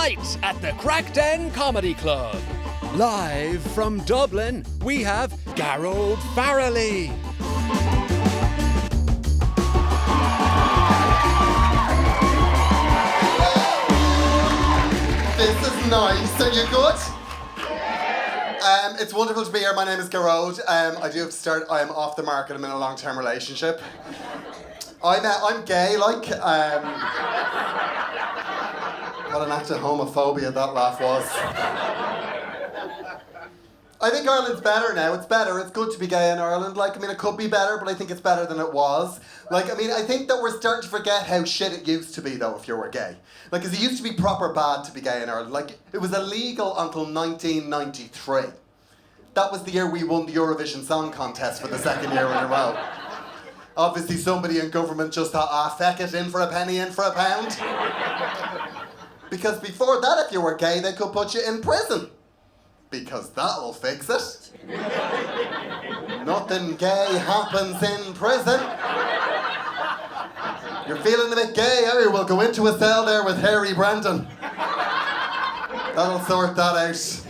tonight at the Craic Comedy Club. Live from Dublin, we have Gearoid Farrelly. This is nice. Are you good? It's wonderful to be here. My name is Gearoid. I do have to start. I am off the market. I'm in a long-term relationship. I'm gay, like. What an act of homophobia that laugh was. I think Ireland's better now. It's better. It's good to be gay in Ireland. It could be better, but I think it's better than it was. I think that we're starting to forget how shit it used to be, though, if you were gay. Because it used to be proper bad to be gay in Ireland. It was illegal until 1993. That was the year we won the Eurovision Song Contest for the second year in a row. Obviously, somebody in government just thought, feck it, in for a penny, in for a pound. Because before that, if you were gay, they could put you in prison. Because that'll fix it. Nothing gay happens in prison. You're feeling a bit gay, are you? We'll go into a cell there with Harry Brandon. That'll sort that out.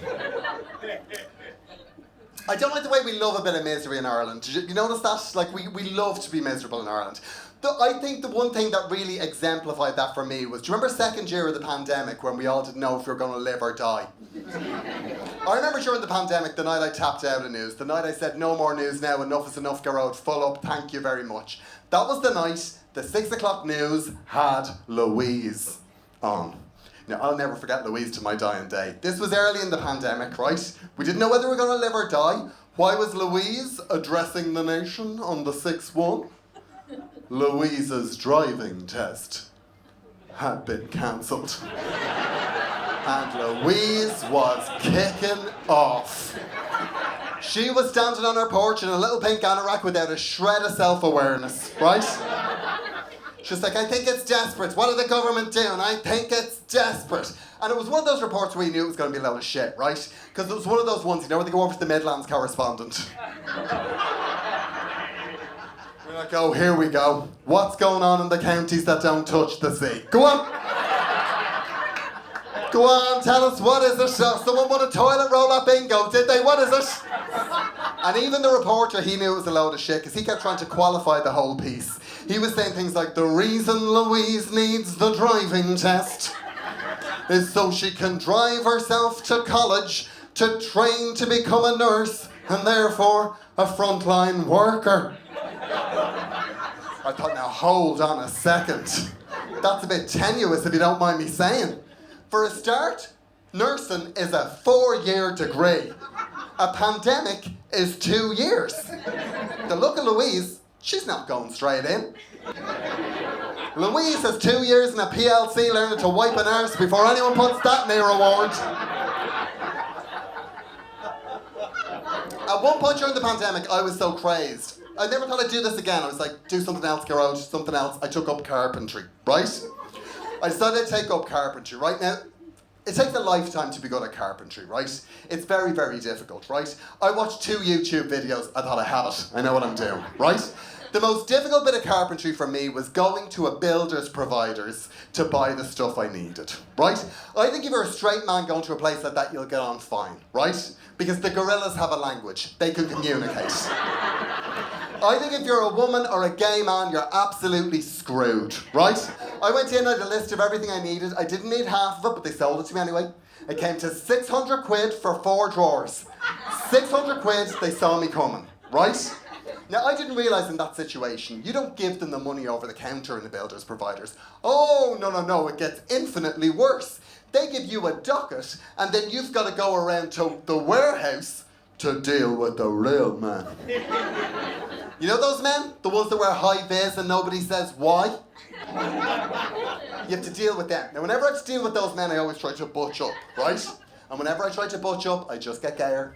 I don't like the way we love a bit of misery in Ireland. Did you notice that? We love to be miserable in Ireland. I think the one thing that really exemplified that for me was, do you remember second year of the pandemic when we all didn't know if we were going to live or die? I remember during the pandemic, the night I tapped out of news, the night I said, no more news now, enough is enough, Gearoid, full up, thank you very much. That was the night the 6 o'clock news had Louise on. Now, I'll never forget Louise to my dying day. This was early in the pandemic, right? We didn't know whether we were going to live or die. Why was Louise addressing the nation on the 6-1? Louise's driving test had been cancelled. And Louise was kicking off. She was standing on her porch in a little pink anorak without a shred of self-awareness, right? She's like, I think it's desperate. What are the government doing? I think it's desperate. And it was one of those reports where you knew it was going to be a load of shit, right? Because it was one of those ones, where they go over to the Midlands correspondent. We're like, oh, here we go. What's going on in the counties that don't touch the sea? Go on. Go on, tell us, what is it? Someone won a toilet roll at bingo, did they? What is it? And even the reporter, he knew it was a load of shit, because he kept trying to qualify the whole piece. He was saying things like, the reason Louise needs the driving test is so she can drive herself to college to train to become a nurse and therefore a frontline worker. I thought, now hold on a second. That's a bit tenuous if you don't mind me saying. For a start, nursing is a 4-year degree. A pandemic is 2 years. The look of Louise, she's not going straight in. Louise has 2 years in a PLC learning to wipe an arse before anyone puts that near a ward. At one point during the pandemic, I was so crazed. I never thought I'd do this again. I was like, do something else, Gearoid, something else. I took up carpentry, right? I decided to take up carpentry. Right now, it takes a lifetime to be good at carpentry, right? It's very, very difficult, right? I watched 2 YouTube videos. I thought, I have it. I know what I'm doing, right? The most difficult bit of carpentry for me was going to a builder's providers to buy the stuff I needed, right? I think if you're a straight man going to a place like that, you'll get on fine, right? Because the gorillas have a language. They can communicate. I think if you're a woman or a gay man, you're absolutely screwed, right? I went in, I had a list of everything I needed. I didn't need half of it, but they sold it to me anyway. It came to 600 quid for 4 drawers. 600 quid, they saw me coming, right? Now, I didn't realise in that situation, you don't give them the money over the counter in the builder's providers. Oh, no, it gets infinitely worse. They give you a docket, and then you've got to go around to the warehouse to deal with the real man. You know those men? The ones that wear high vis and nobody says why? You have to deal with them. Now, whenever I have to deal with those men, I always try to butch up, right? And whenever I try to butch up, I just get gayer.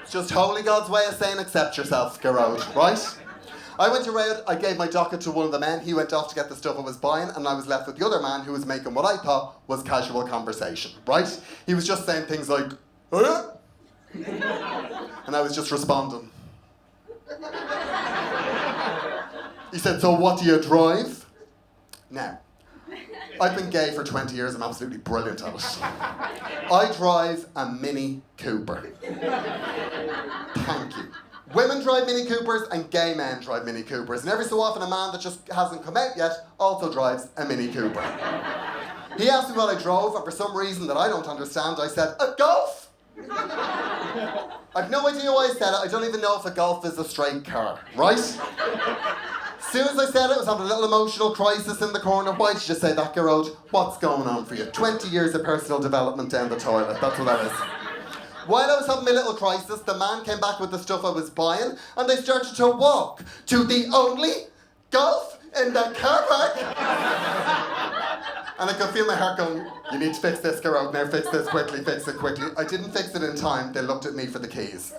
It's just holy God's way of saying accept yourself, Gearoid, right? I went around, I gave my docket to one of the men, he went off to get the stuff I was buying, and I was left with the other man who was making what I thought was casual conversation, right? He was just saying things like, huh? And I was just responding. He said, so what do you drive? Now, I've been gay for 20 years, I'm absolutely brilliant at it. I drive a Mini Cooper. Thank you. Women drive Mini Coopers and gay men drive Mini Coopers. And every so often a man that just hasn't come out yet also drives a Mini Cooper. He asked me what I drove, and for some reason that I don't understand, I said, a Golf! I've no idea why I said it. I don't even know if a Golf is a straight car, right? As soon as I said it, I was having a little emotional crisis in the corner. Why did you just say that, Gearoid? What's going on for you? 20 years of personal development down the toilet, that's what that is. While I was having my little crisis, the man came back with the stuff I was buying, and they started to walk to the only Golf in the car park. And I could feel my heart going, you need to fix this, Gearoid, now fix this quickly, fix it quickly. I didn't fix it in time, they looked at me for the keys.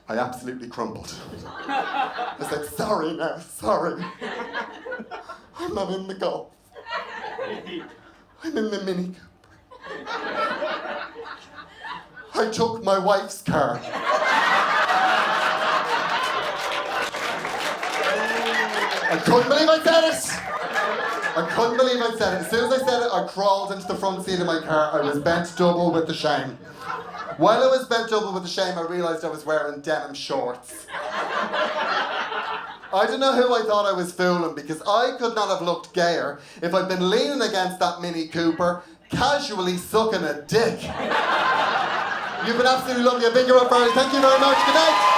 I absolutely crumbled. I said, sorry now, sorry. I'm not in the Golf. I'm in the Mini Cooper. I took my wife's car. I couldn't believe I said it. I couldn't believe I said it. As soon as I said it, I crawled into the front seat of my car. I was bent double with the shame. While I was bent double with the shame, I realised I was wearing denim shorts. I don't know who I thought I was fooling, because I could not have looked gayer if I'd been leaning against that Mini Cooper, casually sucking a dick. You've been absolutely lovely. A big Gearoid Farrelly. Thank you very much. Good night.